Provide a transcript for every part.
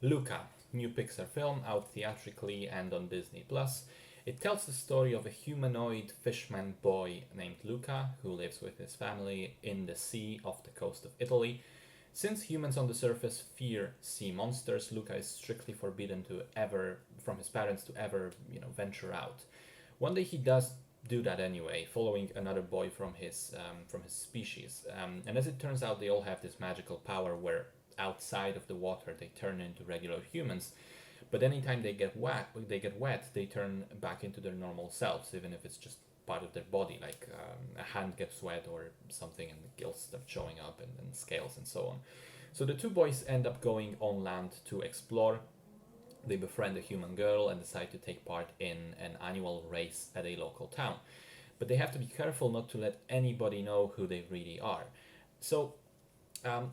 Luca, new Pixar film out theatrically and on Disney Plus. It tells the story of a humanoid fishman boy named Luca who lives with his family in the sea off the coast of Italy. Since humans on the surface fear sea monsters, Luca is strictly forbidden to ever from his parents to ever, venture out. One day he does do that anyway, following another boy from his species. And as it turns out, they all have this magical power where outside of the water they turn into regular humans. But anytime they get wet, they turn back into their normal selves, even if it's just part of their body, like a hand gets wet or something, and the gills start showing up and scales and so on. So the two boys end up going on land to explore. They befriend a human girl and decide to take part in an annual race at a local town. But they have to be careful not to let anybody know who they really are. So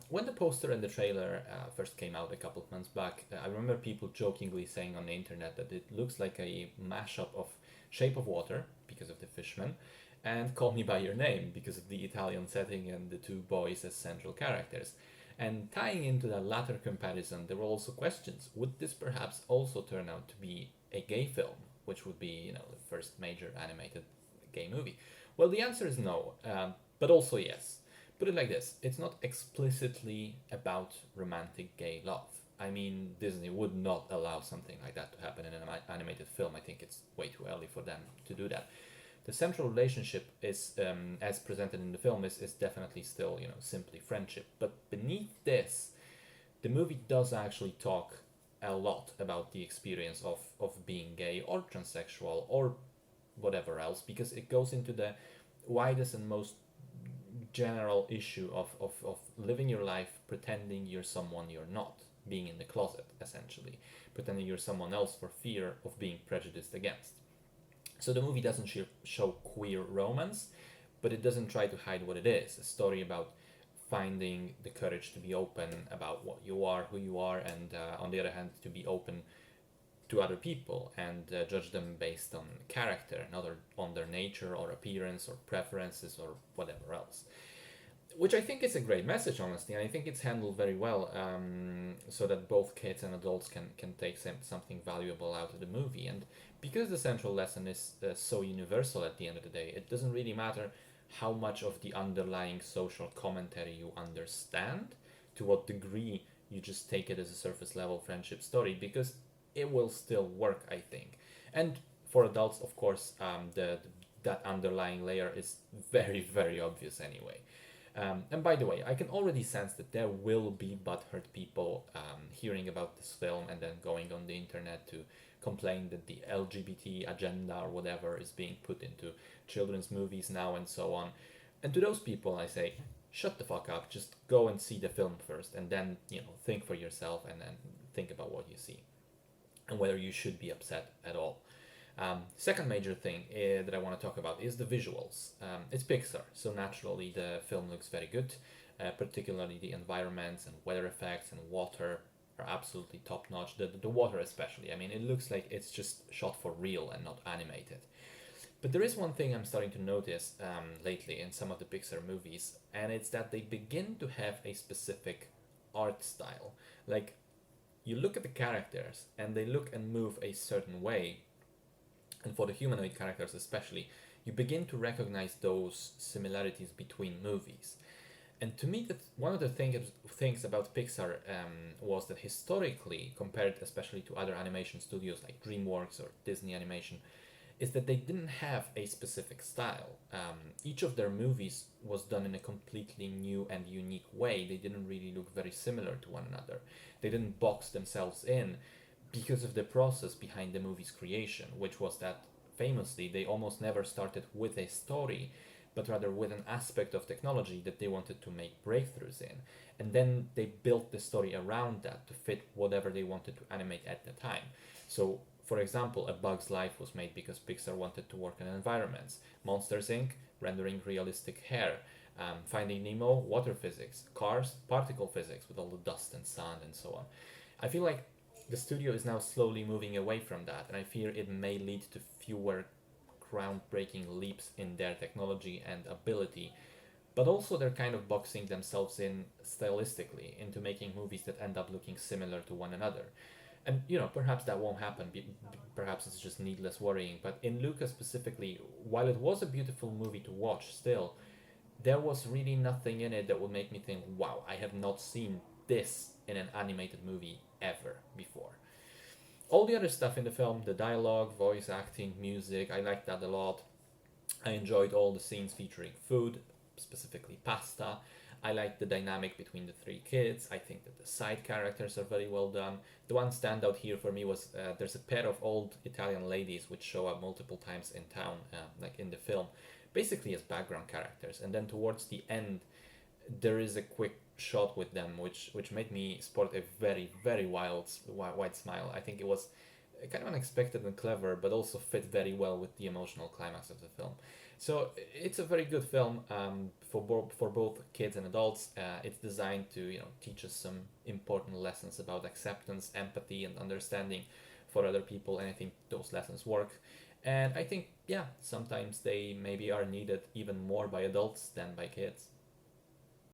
when the poster and the trailer first came out a couple of months back, I remember people jokingly saying on the internet that it looks like a mashup of Shape of Water, because of the fisherman, and Call Me By Your Name, because of the Italian setting and the two boys as central characters. And tying into that latter comparison, there were also questions. Would this perhaps also turn out to be a gay film, which would be, the first major animated gay movie? Well, the answer is no, but also yes. Put it like this: it's not explicitly about romantic gay love. I mean, Disney would not allow something like that to happen in an animated film. I think it's way too early for them to do that. The central relationship is, as presented in the film, is definitely still, simply friendship. But beneath this, the movie does actually talk a lot about the experience of being gay or transsexual or whatever else, because it goes into the widest and most general issue of living your life pretending you're someone you're not, being in the closet, essentially, pretending you're someone else for fear of being prejudiced against. So the movie doesn't show queer romance, but it doesn't try to hide what it is: a story about finding the courage to be open about what you are, who you are, and on the other hand, to be open to other people and judge them based on character, not on their nature or appearance or preferences or whatever else. Which I think is a great message, honestly, and I think it's handled very well, so that both kids and adults can take something valuable out of the movie. And because the central lesson is so universal at the end of the day, it doesn't really matter how much of the underlying social commentary you understand, to what degree you just take it as a surface level friendship story, because it will still work, I think. And for adults, of course, that underlying layer is very, very obvious anyway. And by the way, I can already sense that there will be butthurt people hearing about this film and then going on the internet to complain that the LGBT agenda or whatever is being put into children's movies now and so on. And to those people, I say, shut the fuck up. Just go and see the film first, and then think for yourself, and then think about what you see and whether you should be upset at all. Second major thing that I want to talk about is the visuals. It's Pixar, so naturally the film looks very good. Particularly the environments and weather effects and water are absolutely top notch. The water especially. I mean, it looks like it's just shot for real and not animated. But there is one thing I'm starting to notice lately in some of the Pixar movies, and it's that they begin to have a specific art style. Like, you look at the characters and they look and move a certain way, and for the humanoid characters especially, you begin to recognize those similarities between movies. And to me, that one of the things about Pixar was that historically, compared especially to other animation studios like DreamWorks or Disney Animation, is that they didn't have a specific style. Each of their movies was done in a completely new and unique way. They didn't really look very similar to one another. They didn't box themselves in because of the process behind the movie's creation, which was that famously they almost never started with a story, but rather with an aspect of technology that they wanted to make breakthroughs in. And then they built the story around that to fit whatever they wanted to animate at the time. So, for example, A Bug's Life was made because Pixar wanted to work in environments. Monsters Inc., rendering realistic hair. Finding Nemo, water physics. Cars, particle physics with all the dust and sand and so on. I feel like the studio is now slowly moving away from that, and I fear it may lead to fewer groundbreaking leaps in their technology and ability but also they're kind of boxing themselves in stylistically into making movies that end up looking similar to one another. And perhaps that won't happen. Perhaps it's just needless worrying. But in Luca specifically, while it was a beautiful movie to watch, still there was really nothing in it that would make me think, "Wow, I have not seen this in an animated movie ever before." All the other stuff in the film, the dialogue, voice acting, music, I liked that a lot. I enjoyed all the scenes featuring food, specifically pasta. I liked the dynamic between the three kids. I think that the side characters are very well done. The one standout here for me was there's a pair of old Italian ladies which show up multiple times in town, like in the film, basically as background characters. And then towards the end, there is a quick shot with them, which made me sport a very very wide smile. I think it was kind of unexpected and clever, but also fit very well with the emotional climax of the film. So it's a very good film for both kids and adults. It's designed to teach us some important lessons about acceptance, empathy, and understanding for other people, and I think those lessons work. And I think sometimes they maybe are needed even more by adults than by kids.